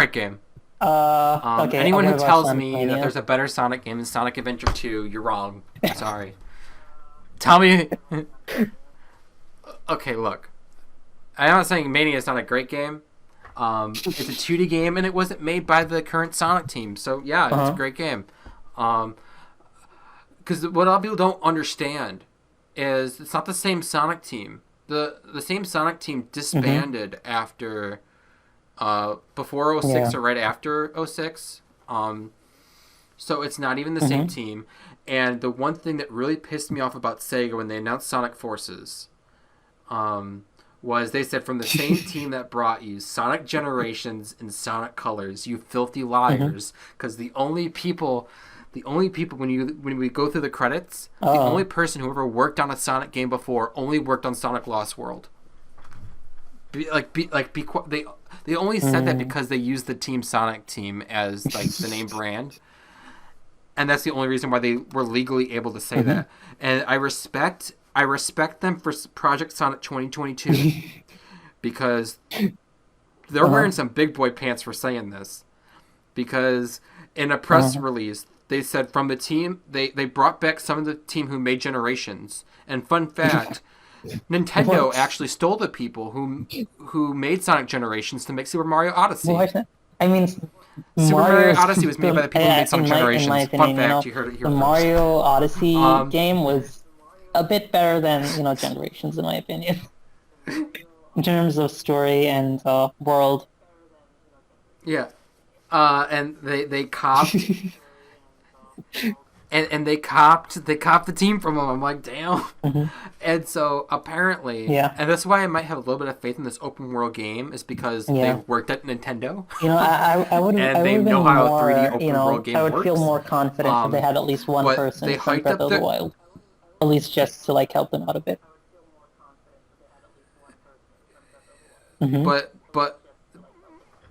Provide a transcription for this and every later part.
great game. Okay, Anyone what who about tells Sonic me that Mania? there's a better Sonic game than Sonic Adventure 2, you're wrong. Sorry. Tell me. Okay, look. I'm not saying Mania is not a great game. It's a 2D game, and it wasn't made by the current Sonic team. So, yeah, it's a Uh-huh. great game. Because what a lot of people don't understand is it's not the same Sonic team. The same Sonic team Mm-hmm. disbanded after before '06 Yeah. or right after '06. So it's not even the same Mm-hmm. team. And the one thing that really pissed me off about Sega when they announced Sonic Forces was they said from the same team that brought you Sonic Generations and Sonic Colors, you filthy Mm-hmm. liars. Because the only people when we go through the credits, the only Oh. person who ever worked on a Sonic game before only worked on Sonic Lost World. They only said that Mm. because they used the Team Sonic team as like the name brand, and that's the only reason why they were legally able to say Mm-hmm. that. And I respect them for Project Sonic 2022 because they're wearing Uh-huh. some big boy pants for saying this. Because in a press Uh-huh. release, they said from the team they brought back some of the team who made Generations. And fun fact, Nintendo What? actually stole the people who made Sonic Generations to make Super Mario Odyssey. What? I mean, Super Mario Mario's Odyssey was made by the people who made Sonic in my Generations. Fun opinion, fact, you heard it the here first. Mario Odyssey Um, game was a bit better than, Generations, in my opinion, in terms of story and world. yeah, and they copped and they copped the team from them. I'm like, damn. Hmm. And so apparently, Yeah, and that's why I might have a little bit of faith in this open world game is because they yeah. worked at Nintendo I and would they have been know how a 3D more, open world I game would feel works. more confident if they Um, had at least one but person they from hyped Breath up of the the Wild, at least just to like help them out a bit. Hmm.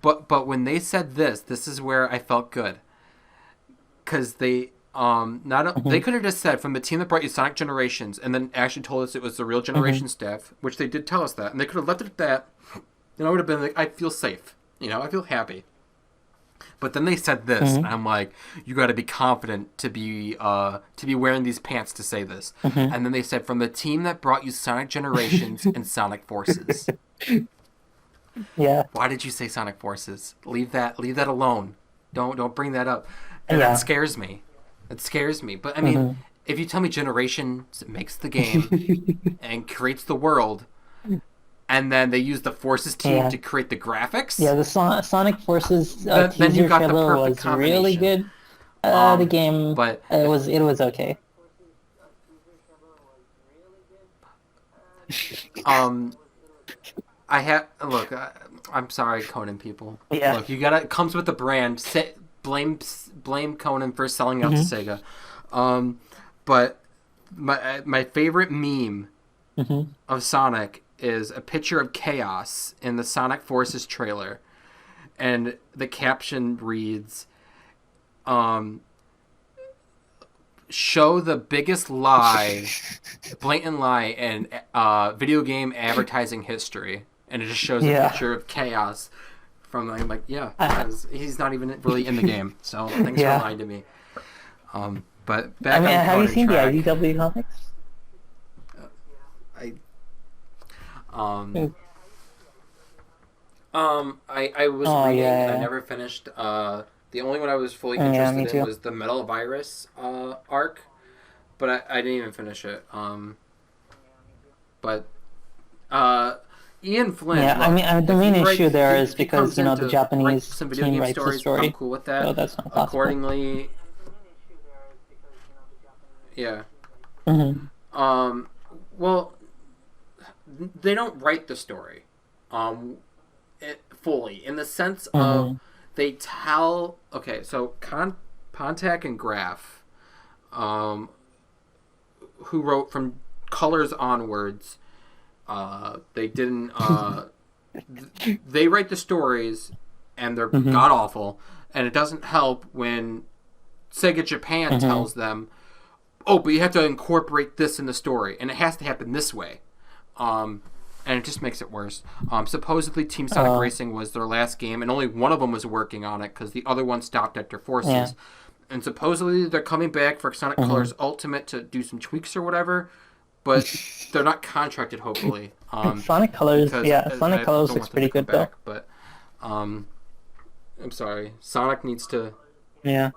but when they said this is where I felt good because not they Hmm. could have just said from the team that brought you Sonic Generations and then actually told us it was the real Hmm. Generation staff, which they did tell us that, and they could have left it at that. And I would have been like, I feel safe, I feel happy. But then they said this, and Hmm. I'm like, you got to be confident to be wearing these pants to say this. Hmm. And then they said from the team that brought you Sonic Generations and Sonic Forces. Yeah, Why did you say Sonic Forces? Leave that alone. Don't bring that up. And that yeah. scares me. It scares me. But I mean, Hmm. if you tell me Generations makes the game and creates the world, and then they use the Forces team Yeah. to create the Yeah, graphics, the Sonic Forces then you teaser got the trailer perfect was really combination. good. The Um, game, but it if was okay. um, I have look, I'm sorry, Conan people. Yeah. Look, you gotta it comes with the brand. Blame Conan for selling out to Hmm. Sega. Um, but my favorite meme Hmm. of Sonic is a picture of Chaos in the Sonic Forces trailer, and the caption reads, um, "Show the biggest lie, blatant lie in video game advertising history," and it just shows a Yeah. picture of Chaos. I'm like, yeah, Uh, because he's not even really in the game. So thanks for yeah. lying to me. But I back mean, on have you Conan seen the track. IDW comics? I um Mm. I was Oh reading and I yeah, never finished. The only one I was fully yeah, interested me in too. was the Metal Virus arc, but I didn't even finish it. But uh, Ian Flynn, Yeah, I mean, look, the main issue there is if he because comes in the to write Japanese some video team game writes the stories, I'm story, cool with so that. that's not possible. Accordingly, yeah. Hmm. Um, well, they don't write the story, um, fully in the sense of Hmm. they tell. Okay, so Pontac and Graf, um, who wrote from Colors onwards, they didn't. They write the stories, and they're Hmm. god awful, and it doesn't help when Sega Japan Hmm. tells them, "Oh, but you have to incorporate this in the story, and it has to happen this way." Um, and it just makes it worse. Supposedly, Team Sonic Racing was their last game, and only one of them was working on it because the other one stopped after Forces. Yeah. And supposedly they're coming back for Sonic Colors Ultimate to do some tweaks or whatever, but they're not contracted. Hopefully, Sonic Colors, Sonic Colors looks pretty good though. But I'm sorry, Sonic needs to. Yeah.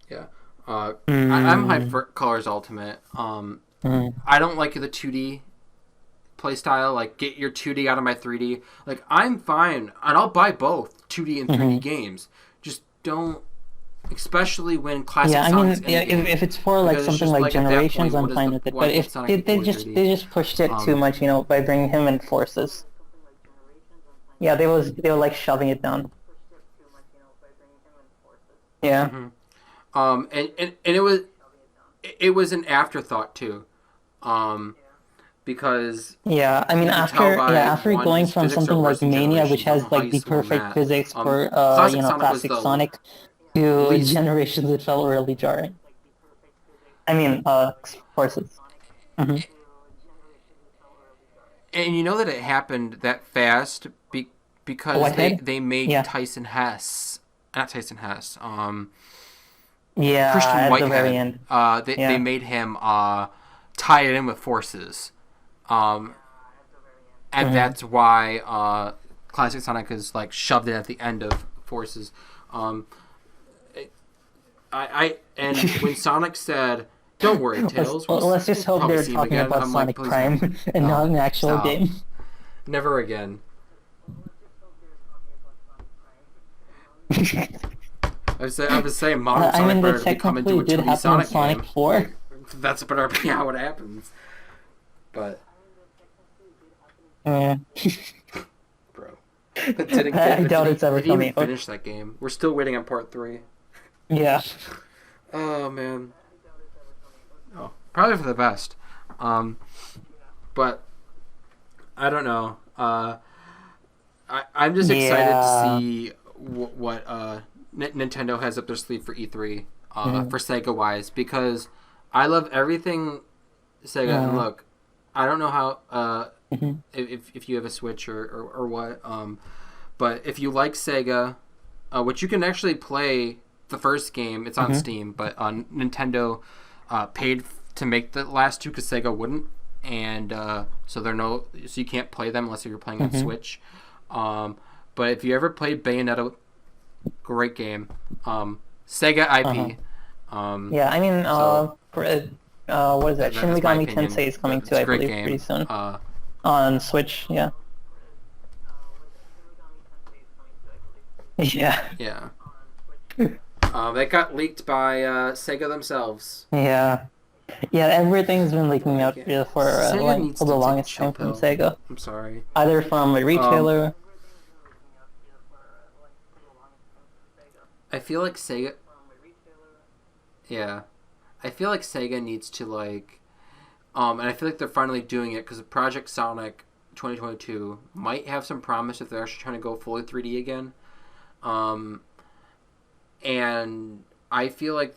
Yeah. I'm hyped for Colors Ultimate. I don't like the 2D playstyle. Like, get your 2D out of my 3D. Like, I'm fine, and I'll buy both 2D and 3D games. Just don't, especially when classic. Yeah, I Sonic's mean, if it's for like something like Generations, I'm fine with it. But if they just pushed it too much, by bringing him in Forces. Yeah, they were like shoving it down. Yeah. And it was an afterthought too, because I mean after going from something like Mania, which has like the perfect physics for classic Sonic, to Generations, it felt really jarring. I mean, Forces. And you know that it happened that fast because they made Tyson Hess, not Tyson Hess, Christian at Whitehead. The very end. They made him tie it in with Forces, and that's why Classic Sonic is like shoved in at the end of Forces. And when Sonic said, "Don't worry, Tails," let's just hope they're talking about Sonic Prime and not an actual game. Never again. I was saying modern Sonic better become into a 2D Sonic game. 4. That's better be how it happens. But bro, I doubt it's ever coming. Didn't even finish that game. We're still waiting on part 3. Yeah. Oh man. Oh, probably for the best. But I don't know. I'm just excited to see what Nintendo has up their sleeve for E3, for Sega wise, because I love everything Sega. And look, I don't know how if you have a Switch or what, but if you like Sega, which you can actually play the first game, it's on Steam, but Nintendo paid to make the last two because Sega wouldn't, and so you can't play them unless you're playing on Switch. But if you ever played Bayonetta, great game. Sega IP. I mean, what is that? Shin Megami Tensei is coming to, I believe, pretty soon. On Switch, yeah. Yeah. That got leaked by Sega themselves. Yeah, everything's been leaking out for the longest time from Sega. I'm sorry. Either from a retailer. I feel like Sega. Yeah, I feel like Sega needs to and I feel like they're finally doing it because Project Sonic 2022 might have some promise if they're actually trying to go fully 3D again. And I feel like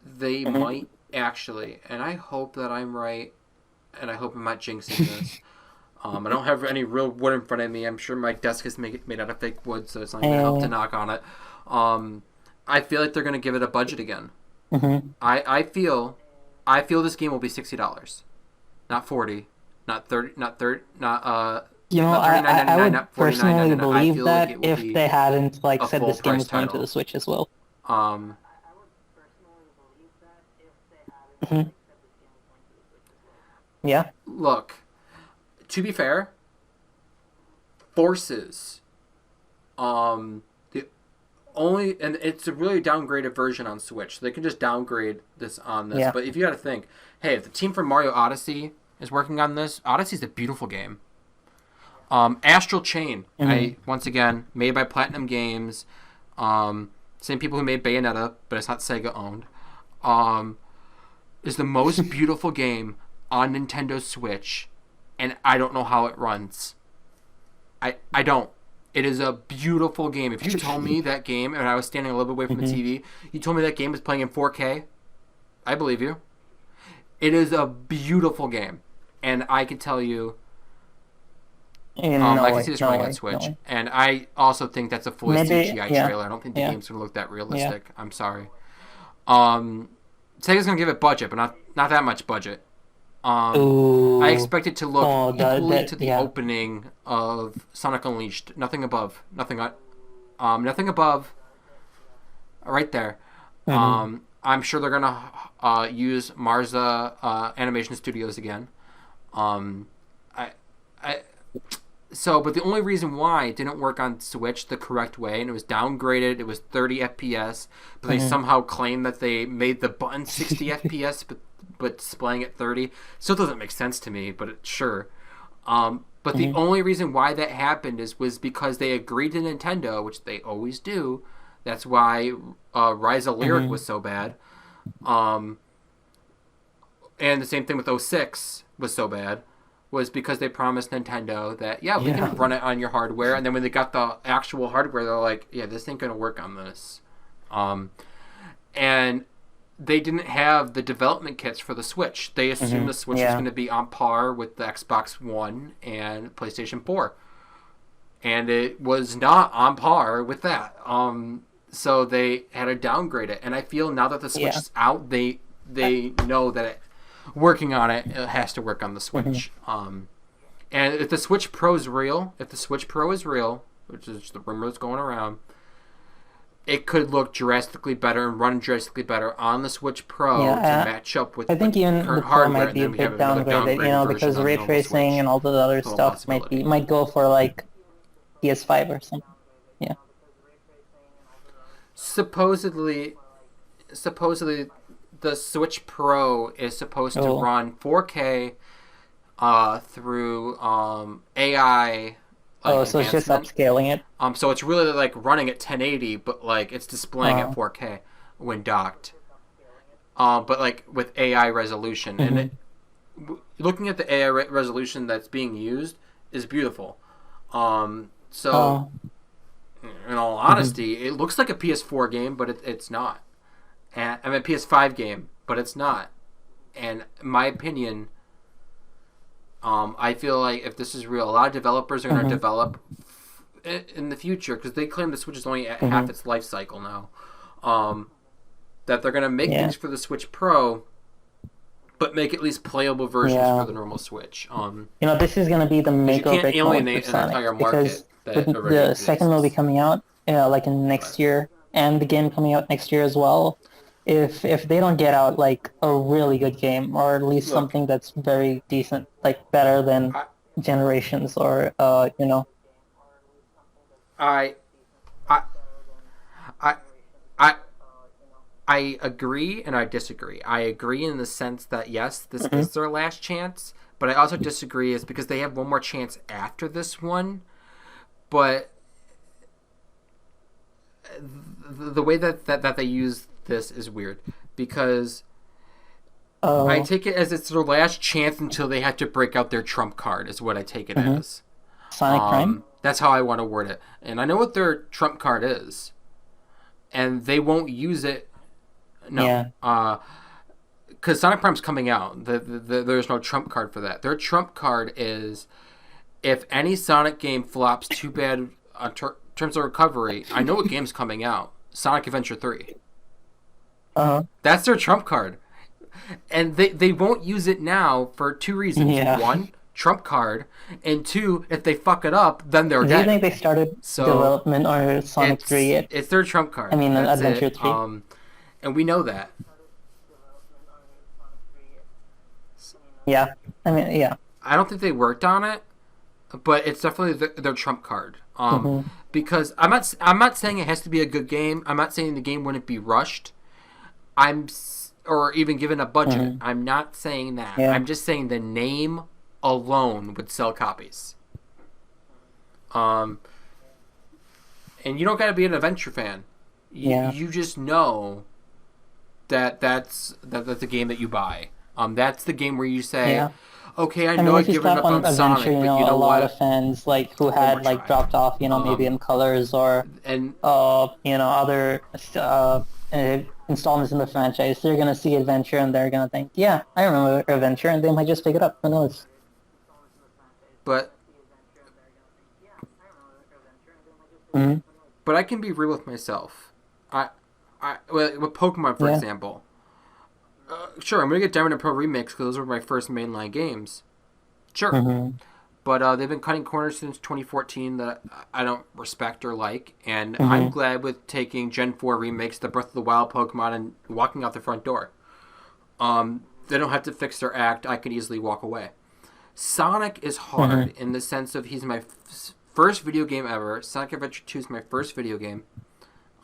they might actually, and I hope that I'm right, and I hope I'm not jinxing this. I don't have any real wood in front of me. I'm sure my desk is made out of fake wood, so it's not going to help to knock on it. I feel like they're going to give it a budget again. I feel this game will be $60, not $40, not $30, not $30, not I would personally believe that if they hadn't said this game was going to the Switch as well. Yeah. Look, to be fair, Forces, and it's a really downgraded version on Switch. So they can just downgrade this on this. Yeah. But if you got to think, hey, if the team from Mario Odyssey is working on this, Odyssey's a beautiful game. Astral Chain, once again, made by Platinum Games, same people who made Bayonetta, but it's not Sega owned, is the most beautiful game on Nintendo Switch, and I don't know how it runs. I don't. It is a beautiful game. If you told me that game, and I was standing a little bit away from the TV, you told me that game was playing in 4K, I believe you. It is a beautiful game, and I can tell you, I No can way, see this no running on way, no Switch, way. and I also think that's a fully Maybe, CGI yeah, trailer. I don't think the yeah, game's gonna look that yeah. realistic. I'm sorry. Um, Sega's gonna give it budget, but not that much budget. I Ooh, expect it to look oh, equally to the yeah. opening of Sonic Unleashed. Nothing above. Nothing above. Right there. Mm-hmm. I'm sure they're gonna use Marza Animation Studios again. Um, I, I, but the only reason why it didn't work on Switch the correct way, and it was downgraded, it was 30 FPS, but they Mm-hmm. somehow claim that they made the button 60 FPS, but displaying at 30. Still doesn't make sense to me, but sure. But the Mm-hmm. only reason why that happened was because they agreed to Nintendo, which they always do. That's why Rise of Lyric Mm-hmm. was so bad. Um, and the same thing with 06 was so bad, was because they promised Nintendo that, yeah, we Yeah. can run it on your hardware. And then when they got the actual hardware, they're like, yeah, this ain't going to work on this. Um, and they didn't have the development kits for the Switch. They assumed Mm-hmm. the Switch was Yeah. going to be on par with the Xbox One and PlayStation 4. And it was not on par with that. So they had to downgrade it. And I feel now that the Switch Yeah. is out, they know that working on it has to work on the Mm-hmm. Switch. And if the Switch Pro is real, which is the rumor that's going around, it could look drastically better and run drastically better on the Switch Pro to Yeah. match up with I think the even the current Pro hardware, might and be a then we have bit another downgraded, downgraded version because on the ray normal tracing Switch. and all the other Total stuff possibility. might go for like PS5 or something. Yeah. Supposedly, the Switch Pro is supposed to Oh. run 4K through AI like Oh, so it's just enhancement. upscaling it. So it's really like running at 1080, but like it's displaying at Oh. 4K when docked. But like with AI resolution, and Mm-hmm. looking at the AI resolution that's being used is beautiful. So Oh. in all Mm-hmm. honesty, it looks like a PS4 game, but it's not. And I mean PS5 game, but it's not. And in my opinion, I feel like if this is real, a lot of developers are going to Mm-hmm. develop in the future because they claim the Switch is only at Mm-hmm. half its life cycle now. That they're going to make Yeah. things for the Switch Pro, but make at least playable versions for Yeah. the normal Switch. This is gonna be the Because you make or can't break moment for alienate an Sonic, entire because market with that already the second movie exists. coming out, like in next year, and the game coming out next year as well, if they don't get out like a really good game, or at least Look, something that's very decent, like better than I, Generations, or I, I, I, I, I agree and I disagree. I agree in the sense that yes, this Mhm. is their last chance, but I also disagree is because they have one more chance after this one. But the way that they use this is weird because I Oh, take it as it's their last chance until they have to break out their trump card is what I take it mhm. as. Sonic Prime? That's how I want to word it, and I know what their trump card is, and they won't use it. No, Yeah. because Sonic Prime's coming out. There's no trump card for that. Their trump card is if any Sonic game flops too bad on terms of recovery. I know what game's coming out. Sonic Adventure 3. Uh-huh. That's their trump card. And they won't use it now for two reasons. Yeah. One, trump card, and two, if they fuck it up, then they're Do you dead. think they started So development on Sonic 3 yet? it's their trump card. I mean, That's Adventure it. 3? And we know that. Yeah. I mean, yeah. I don't think they worked on it, but it's definitely their trump card. Mm-hmm. Because I'm not saying it has to be a good game. I'm not saying the game wouldn't be rushed. Or even given a budget. Mm-hmm. I'm not saying that. Yeah. I'm just saying the name alone would sell copies. And you don't got to be an adventure fan. Yeah. You just know that's the game that you buy. That's the game where you say, Yeah. okay, I I mean, know if I've you given stop up on on Sonic, Adventure, but you a know lot what? of fans who One more had try. dropped off, maybe in Colors, or And other installments in the franchise, they're gonna see Adventure and they're gonna think, yeah, I remember Adventure, and they might just pick it up. Who knows? but Mm-hmm. But I can be real with myself. With Pokemon, for example. Sure, I'm gonna get Diamond and Pearl remakes because those were my first mainline games. Sure. Mm-hmm. But they've been cutting corners since 2014 that I don't respect or like. And Mm-hmm. I'm glad with taking Gen 4 remakes, the Breath of the Wild Pokemon, and walking out the front door. They don't have to fix their act. I could easily walk away. Sonic is hard in the sense of he's my first video game ever. Sonic Adventure 2 is my first video game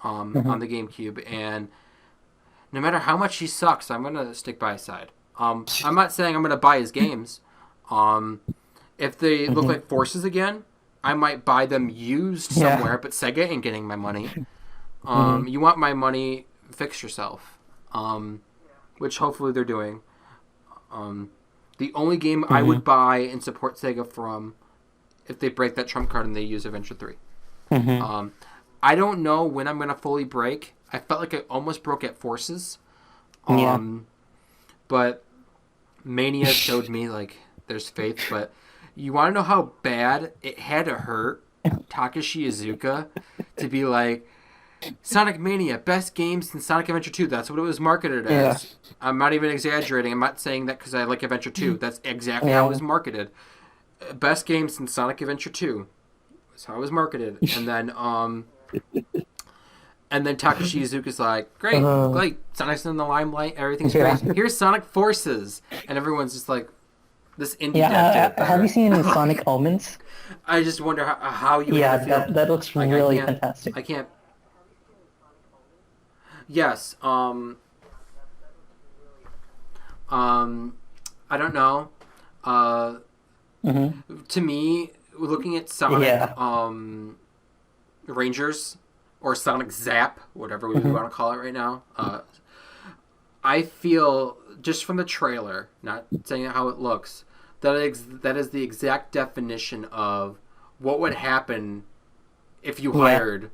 on the GameCube. And no matter how much he sucks, I'm going to stick by his side. I'm not saying I'm going to buy his games. If they look like Forces again, I might buy them used somewhere, but Sega ain't getting my money. You want my money, fix yourself. Which hopefully they're doing. The only game I would buy and support Sega from, if they break that trump card and they use Adventure 3. I don't know when I'm going to fully break. I felt like I almost broke at Forces. But Mania showed me, like, there's faith. But you want to know how bad it had to hurt Takashi Iizuka to be like, Sonic Mania, best game since Sonic Adventure 2. That's what it was marketed as. I'm not even exaggerating. I'm not saying that because I like Adventure 2. That's exactly how it was marketed. Best game since Sonic Adventure 2. That's how it was marketed. And then Takashi Iizuka's like, great, Sonic's in the limelight, everything's great. Here's Sonic Forces. And everyone's just like, this indie dev did it better. Have you seen Sonic Omens? I just wonder how you would feel. That looks really fantastic. I can't. Yes. I don't know. To me, looking at Sonic Rangers or Sonic Zap, whatever we want to call it right now, I feel just from the trailer, not saying how it looks, that is the exact definition of what would happen if you hired.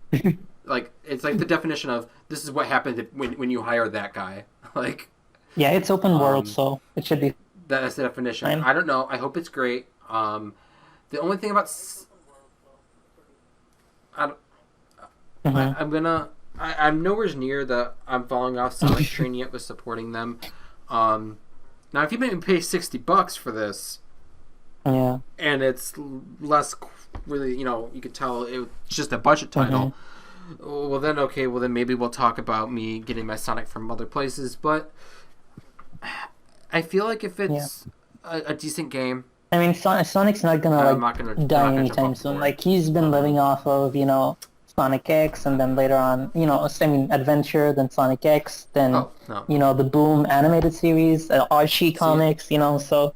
Like, it's like the definition of this is what happened when you hire that guy. Like, yeah, it's open world, so it should be. That's the definition. Fine. I don't know. I hope it's great. The only thing about I'm nowhere near the I'm falling off Sonic train yet with supporting them. Now, if you make me pay $60 for this, and it's less really, you could tell it's just a budget title. Well then maybe we'll talk about me getting my Sonic from other places, but I feel like if it's a decent game, I mean, Sonic's not gonna die anytime soon. Like, he's been living off of Sonic X, and then later on Adventure, then Sonic X, then the Boom animated series, Archie comics, so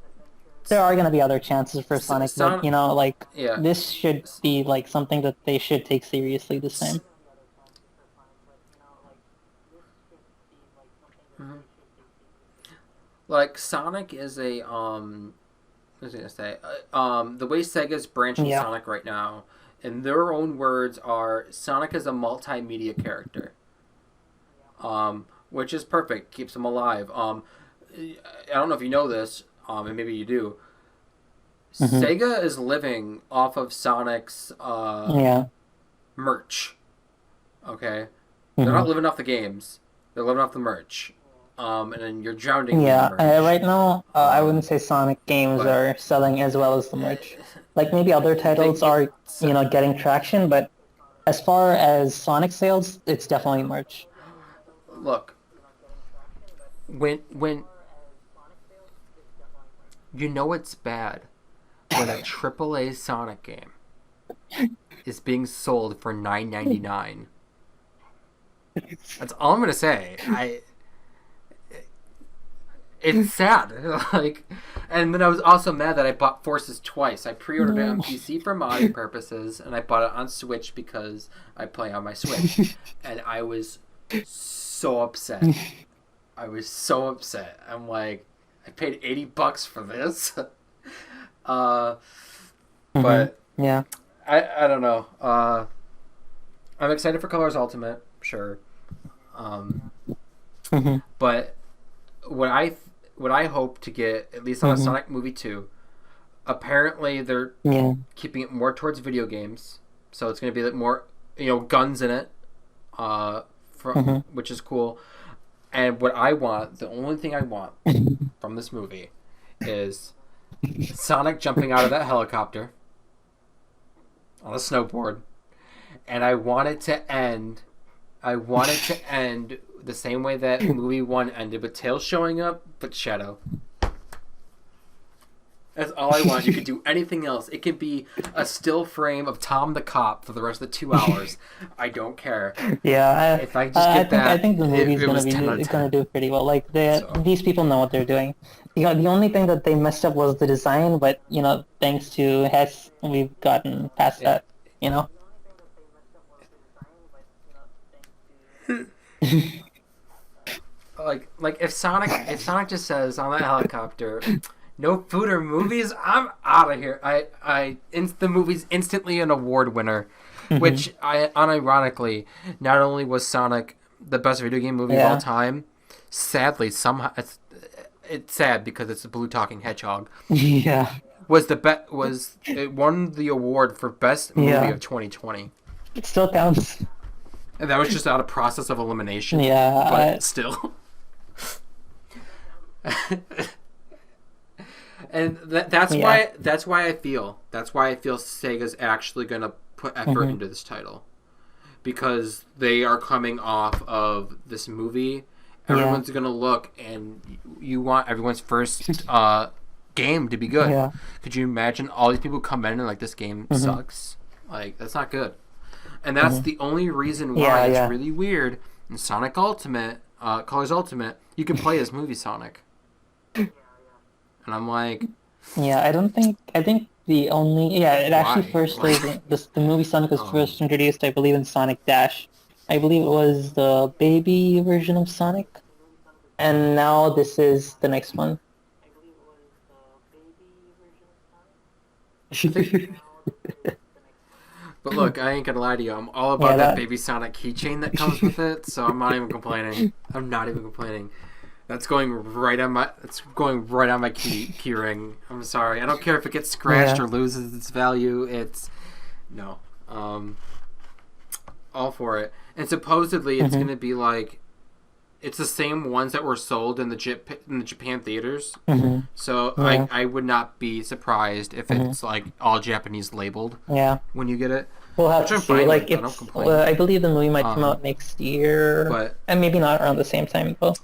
there are gonna be other chances for Sonic, but this should be like something that they should take seriously this time. Like, Sonic is a what was I gonna say? The way Sega's branching Sonic right now, in their own words, are Sonic is a multimedia character. Which is perfect, keeps him alive. I don't know if you know this, and maybe you do. Sega is living off of Sonic's merch. Okay? They're not living off the games. They're living off the merch. And then you're drowning in the merch. Right now, I wouldn't say Sonic games are selling as well as the merch. Like, maybe other titles are, getting traction, but as far as Sonic sales, it's definitely merch. Look, when it's bad when a AAA Sonic game is being sold for $9.99. That's all I'm gonna say. It's sad. And then I was also mad that I bought Forces twice. I pre-ordered it on PC for modding purposes, and I bought it on Switch because I play on my Switch. And I was so upset. I'm like, I paid $80 for this. But yeah, I don't know. I'm excited for Colors Ultimate, sure. But what I hope to get, at least on a Sonic movie 2, apparently they're keeping it more towards video games, so it's going to be more guns in it, which is cool. And what I want, the only thing I want from this movie is Sonic jumping out of that helicopter on a snowboard. And I want it to end the same way that movie 1 ended, with Tails showing up, but Shadow. That's all I want. You could do anything else. It could be a still frame of Tom the cop for the rest of the 2 hours. I don't care. Yeah, if I just get that, I think the movie's gonna do pretty well. Like these people know what they're doing. The only thing that they messed up was the design, but thanks to Hess, we've gotten past that. like if Sonic just says on that helicopter, "No food or movies, I'm out of here." The movie's instantly an award winner, which unironically, not only was Sonic the best video game movie of all time, sadly somehow it's sad because it's a blue talking hedgehog. Yeah. It won the award for best movie of 2020. It still counts. And that was just out of process of elimination. Yeah, but still. And that's why I feel Sega's actually gonna put effort into this title, because they are coming off of this movie. Everyone's gonna look, and you want everyone's first game to be good. Yeah. Could you imagine all these people come in and like, this game sucks? Like, that's not good. And that's the only reason why it's really weird. In Sonic Ultimate, Colors Ultimate, you can play as movie Sonic. And I'm like... Yeah, I think the only... Yeah, it actually the movie Sonic was first introduced, I believe, in Sonic Dash. I believe it was the baby version of Sonic. And now this is the next one. But look, I ain't gonna lie to you. I'm all about that baby Sonic keychain that comes with it, so I'm not even complaining. I'm not even complaining. That's going right on my key ring. I'm sorry. I don't care if it gets scratched or loses its value. No. All for it. And supposedly it's gonna be like, it's the same ones that were sold in the Japan theaters. So I would not be surprised if it's like all Japanese labeled. Yeah. When you get it. We'll have to see. Like, I don't complain. I believe the movie might come out next year, and maybe not around the same time though.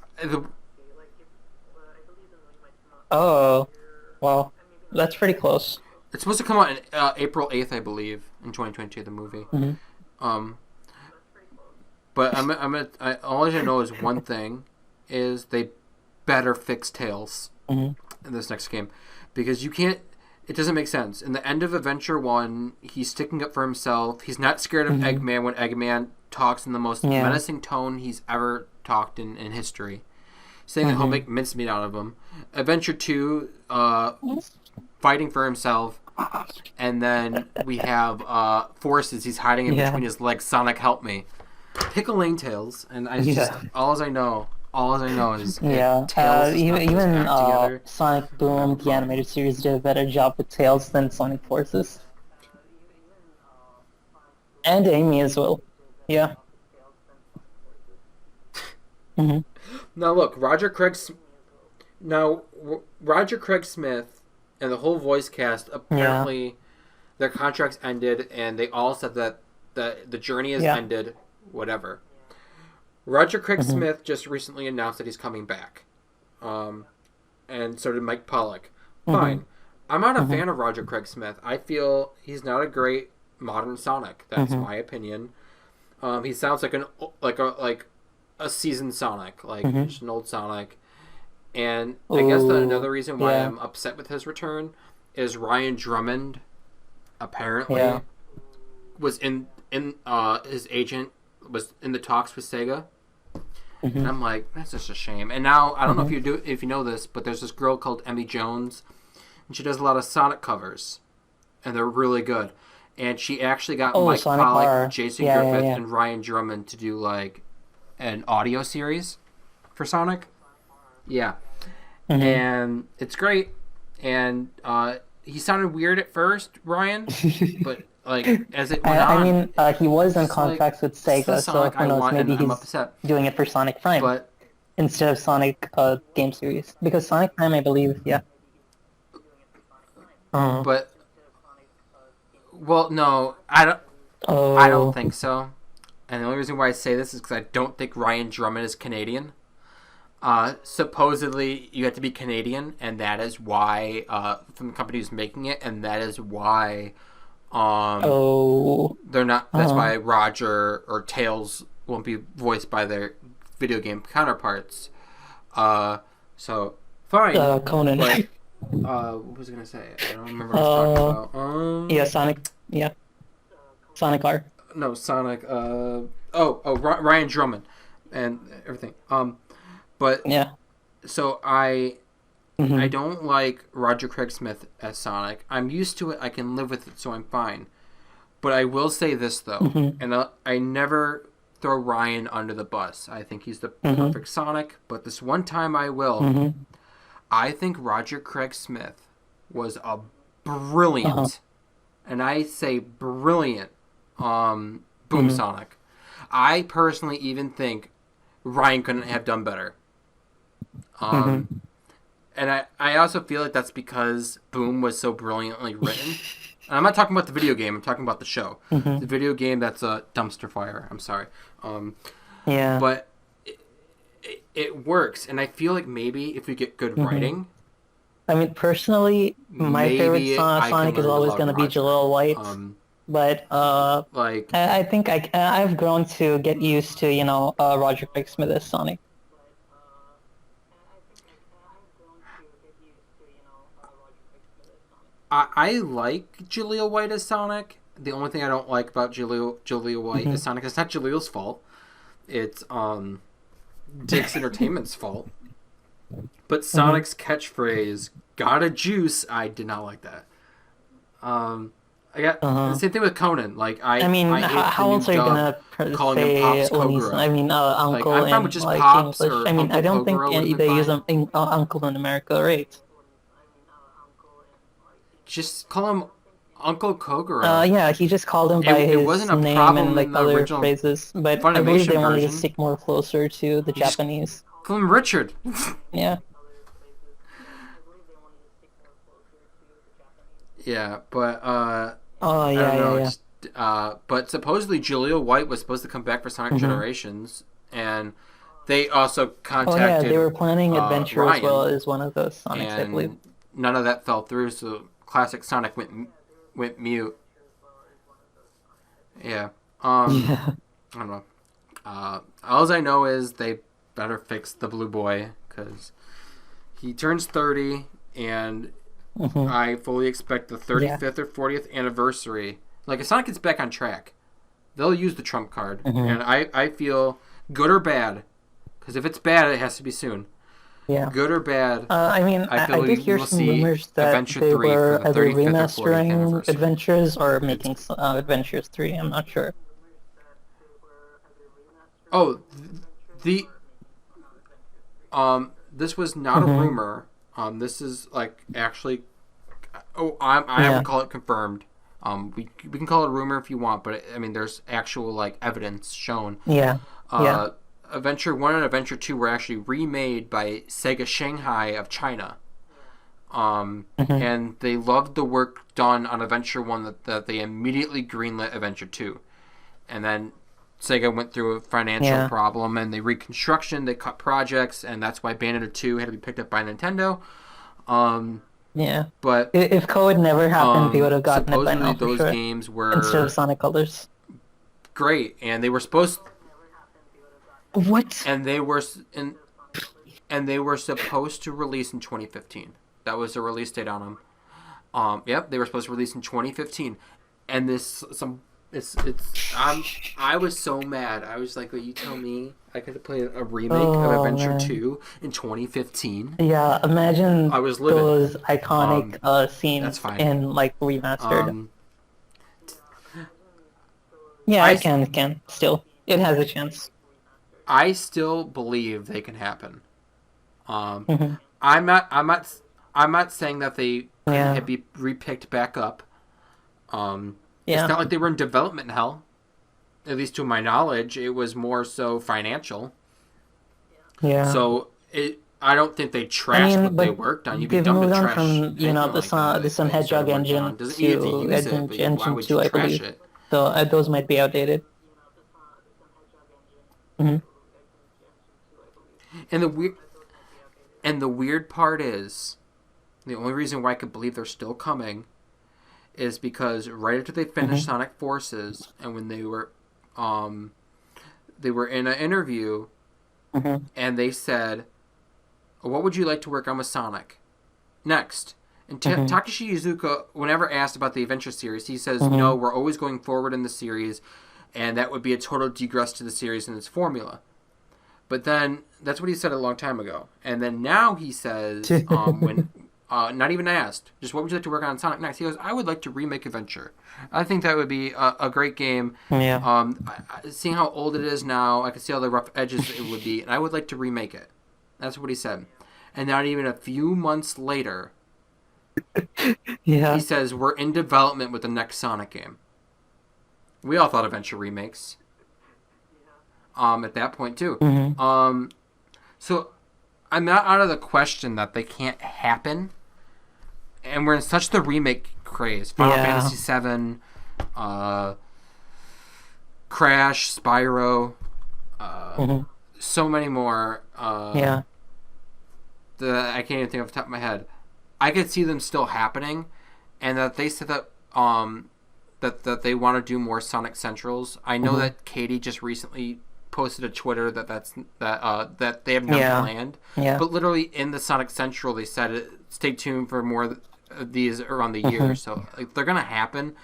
Oh, well, that's pretty close. It's supposed to come out on April 8th, I believe, in 2022. The movie. But all I know is one thing, is they better fix Tails in this next game, because you can't. It doesn't make sense. In the end of Adventure 1, he's sticking up for himself. He's not scared of Eggman when Eggman talks in the most menacing tone he's ever talked in history, saying that he'll make mincemeat out of him. Adventure 2, fighting for himself. And then we have Forces. He's hiding in between his legs. Sonic, help me. Pick a lane, Tails. And all I know is Tails even Sonic Boom, the animated series, did a better job with Tails than Sonic Forces. And Amy as well. Yeah. Now look, Roger Craig Smith and the whole voice cast, apparently their contracts ended, and they all said that the journey has ended, whatever. Roger Craig Smith just recently announced that he's coming back. And so did Mike Pollock. Fine. I'm not a fan of Roger Craig Smith. I feel he's not a great modern Sonic. That's my opinion. He sounds like a seasoned Sonic, just an old Sonic. And I guess that another reason why I'm upset with his return is Ryan Drummond apparently was in his agent was in the talks with Sega. And I'm like, that's just a shame. And now I don't know if you know this, but there's this girl called Emmy Jones, and she does a lot of Sonic covers, and they're really good. And she actually got Mike Pollock, Jason Griffith, and Ryan Drummond to do like an audio series for Sonic. Yeah. And it's great. And he sounded weird at first, Ryan, but like as it went on. I mean, he was in contracts with Sega, so who knows? Want, maybe he's upset. doing it for Sonic Prime, but instead of Sonic game series, because Sonic Prime, I believe, yeah. But well, no, I don't. Oh. I don't think so. And the only reason why I say this is because I don't think Ryan Drummond is Canadian. Supposedly, you have to be Canadian, and that is why from the company who's making it, and that is why they're not. That's why Roger or Tails won't be voiced by their video game counterparts. So fine. Conan. But, what was I gonna say? I don't remember what I was talking about. Yeah, Sonic. Yeah, Sonic R. No, Sonic. Ryan Drummond, and everything. But yeah. So I don't like Roger Craig Smith as Sonic. I'm used to it. I can live with it, so I'm fine. But I will say this though, and I never throw Ryan under the bus. I think he's the perfect Sonic. But this one time I will. I think Roger Craig Smith was a brilliant, and I say brilliant, Boom Sonic. I personally even think Ryan couldn't have done better. And I also feel like that's because Boom was so brilliantly written. And I'm not talking about the video game. I'm talking about the show. The video game, that's a dumpster fire. I'm sorry. Yeah. But it works, and I feel like maybe if we get good writing. I mean, personally, my favorite Sonic is always going to be Jaleel White. But I think I've grown to get used to Roger Craig Smith as Sonic. I like Jaleel White as Sonic. The only thing I don't like about Jaleel White as Sonic is not Jaleel's fault. It's Dick's Entertainment's fault. But Sonic's catchphrase, "Gotta juice," I did not like that. I got the same thing with Conan. Like I mean, how else are you gonna say Pops I mean, Uncle I'm fine with just Pops English. I mean, I don't think they use Uncle in America, right? Just call him Uncle Kogoro. Yeah, he just called him by his name and like other phrases, but I believe they wanted to stick more closer to the Japanese. Call him Richard. Yeah. Yeah, but yeah. But supposedly Jaleel White was supposed to come back for Sonic Generations, and they also contacted. Oh yeah, they were planning Adventure Ryan, as well as one of those Sonics, I believe. None of that fell through, so classic Sonic went mute. Yeah. I don't know. All I know is they better fix the Blue Boy, because he turns 30, and I fully expect the 35th or 40th anniversary. Like, if Sonic gets back on track, they'll use the trump card. And I feel, good or bad, because if it's bad, it has to be soon. Yeah. Good or bad. I mean, I did hear some rumors that they were either remastering Adventures or making Adventures 3. I'm not sure. Oh, this was not a rumor. This is like actually. I would call it confirmed. We can call it a rumor if you want, but I mean, there's actual like evidence shown. Yeah. Adventure 1 and Adventure 2 were actually remade by Sega Shanghai of China. And they loved the work done on Adventure 1 that they immediately greenlit Adventure 2. And then Sega went through a financial problem, and they reconstruction, they cut projects, and that's why Bayonetta 2 had to be picked up by Nintendo. But if code never happened, we would have gotten it by now, for those sure. games were instead of Sonic Colors. Great, and they were supposed. What? And they were supposed to release in 2015. That was the release date on them. Yep, they were supposed to release in 2015, and I was so mad. I was like, "Will you tell me I could play a remake of Adventure 2 in 2015?" Yeah, imagine I was livid. Those iconic scenes in like remastered. It can still. It has a chance. I still believe they can happen. I'm not saying that they can be repicked back up. It's not like they were in development hell. At least to my knowledge, it was more so financial. Yeah. So I don't think they trashed what they worked on. You'd be dumb to trash from the Sun Hedgehog engine to Engine 2, I believe. It. So those might be outdated. Mm-hmm. And the weird part is, the only reason why I could believe they're still coming is because right after they finished Sonic Forces, and when they were in an interview, and they said, "What would you like to work on with Sonic next?" And Takashi Iizuka, whenever asked about the Adventure series, he says, "No, we're always going forward in the series, and that would be a total degress to the series and its formula." But then, that's what he said a long time ago. And then now he says, when not even asked, just what would you like to work on Sonic next? He goes, "I would like to remake Adventure. I think that would be a great game. Yeah. Seeing how old it is now, I can see all the rough edges it would be, and I would like to remake it." That's what he said. And not even a few months later, he says, "We're in development with the next Sonic game." We all thought Adventure remakes. At that point too. So I'm not out of the question that they can't happen. And we're in such the remake craze. Final Fantasy VII, Crash, Spyro, so many more. I can't even think off the top of my head. I could see them still happening, and that they said that that they want to do more Sonic Centrals. I know that Katie just recently posted a Twitter that they have none planned. But literally in the Sonic Central, they said, "Stay tuned for more of these around the year." So like, they're gonna happen,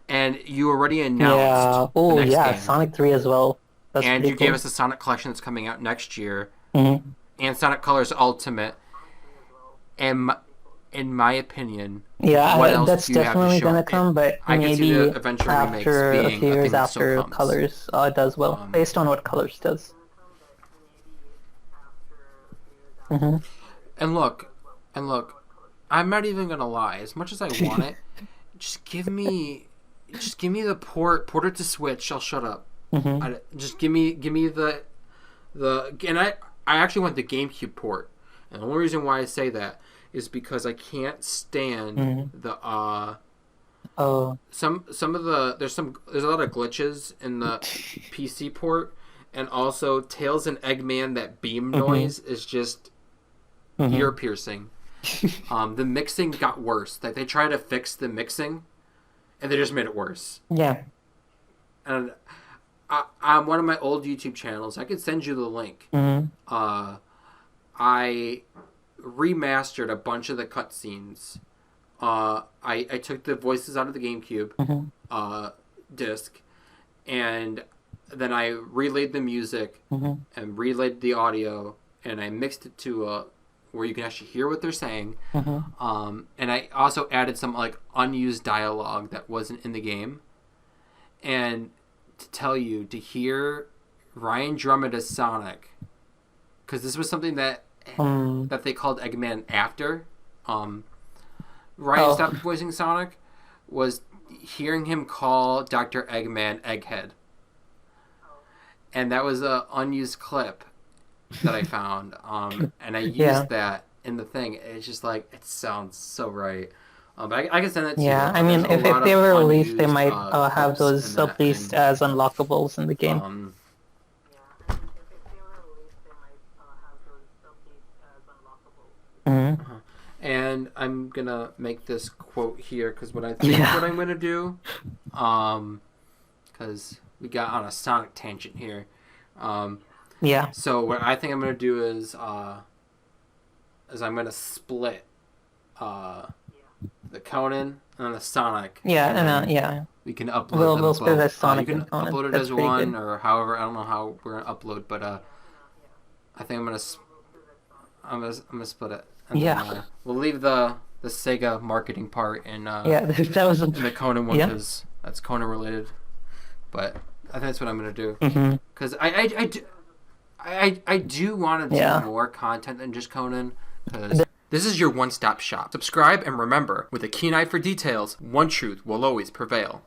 and you already announced. Game. Sonic 3 as well. That's and you gave us a Sonic collection that's coming out next year, and Sonic Colors Ultimate. And in my opinion, that's definitely gonna come, but maybe after a few years after Colors does well, based on what Colors does. And look, I'm not even gonna lie. As much as I want it, just give me the port it to Switch. I'll shut up. Just give me the and I actually want the GameCube port, and the only reason why I say that is because I can't stand the some of the there's a lot of glitches in the PC port, and also Tails and Eggman, that beam noise is just ear piercing. The mixing got worse. Like they tried to fix the mixing, and they just made it worse. Yeah. And on one of my old YouTube channels, I could send you the link. I remastered a bunch of the cutscenes. I took the voices out of the GameCube disc, and then I relayed the music and relayed the audio, and I mixed it to where you can actually hear what they're saying. And I also added some like unused dialogue that wasn't in the game. And to hear Ryan Drummond as Sonic, because this was something that they called Eggman after Ryan stopped voicing Sonic, was hearing him call Dr. Eggman Egghead. And that was an unused clip that I found, and I used that in the thing. It's just like, it sounds so right. But I can send it to you. I mean, if they were released, they might have those at least as unlockables in the game. And I'm gonna make this quote here, because what I think what I'm gonna do, because we got on a Sonic tangent here. So what I think I'm gonna do is I'm gonna split the Conan and the Sonic. We can upload we'll them split both. Sonic you can and Conan. upload it That's as one, good. or however. I don't know how we're gonna upload, but I think I'm gonna split it. And then, we'll leave the Sega marketing part in that was in the Conan one, because that's Conan related. But I think that's what I'm gonna do, because I do want to do more content than just Conan, because this is your one-stop shop. Subscribe, and remember, with a keen eye for details, one truth will always prevail.